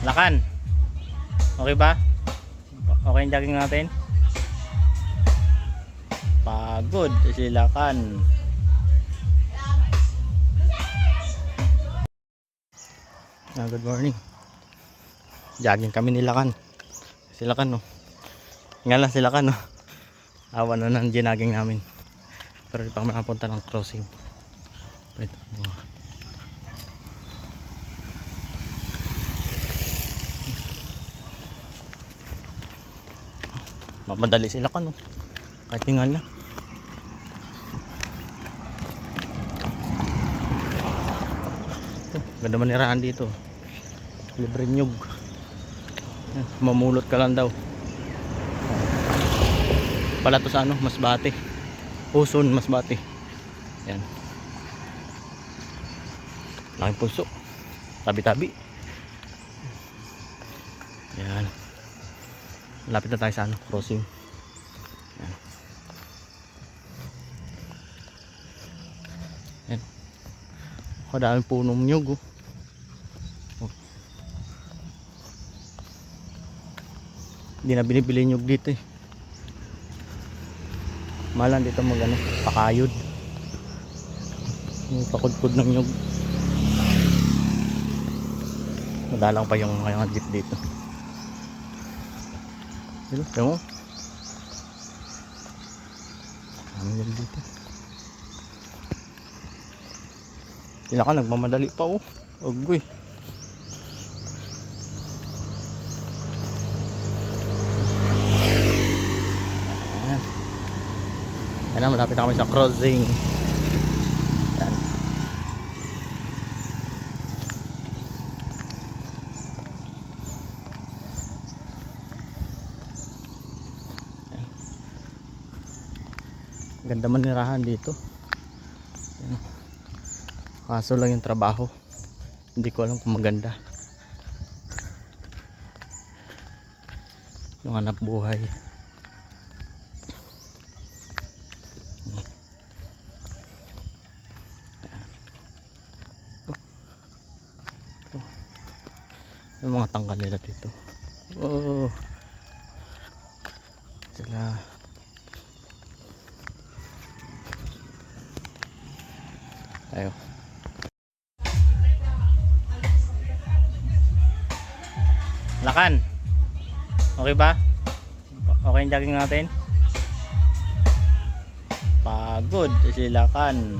Lakan. Okay ba? Okay yung jogging natin? Pagod si Lakan. Good morning. Jogging kami ni Lakan. Si Lakan, no. Nga lang si Lakan, no. Awa na ng ginaging namin. Pero di pa kami nakapunta ng crossing. Ito. Mamadali sila ka, no. Kahit tingnan na. Ganda manirahan dito. Libre nyug. Mamulot ka lang daw. Pala to sa ano, Masbate. Uson, Masbate. Yan. Laking puso. Tabi-tabi. Yan. Lapit na tayo sa ano, crossing. Yan. Yan. Kadaming punong nyug, oh. Hindi na binibili nyug dito, eh. Malan dito mag ano, pakayod. Yung pakudkud ng nyug. Madalang pa yung mga jeep dito. Ito mo. Kami nyug dito. Sila ka nagmamadali pa, oh. Ogoy. Ayan na, malapit na kami sa crossing. Ayan. Ayan. Ganda manirahan dito. Ayan. Kaso lang yung trabaho, hindi ko alam kung maganda yung hanap buhay. Yung mga tanggal nila dito. Oh, sila. Ayo. Lakan. Okay ba? Okay yung jogging natin? Pagod si Lakan.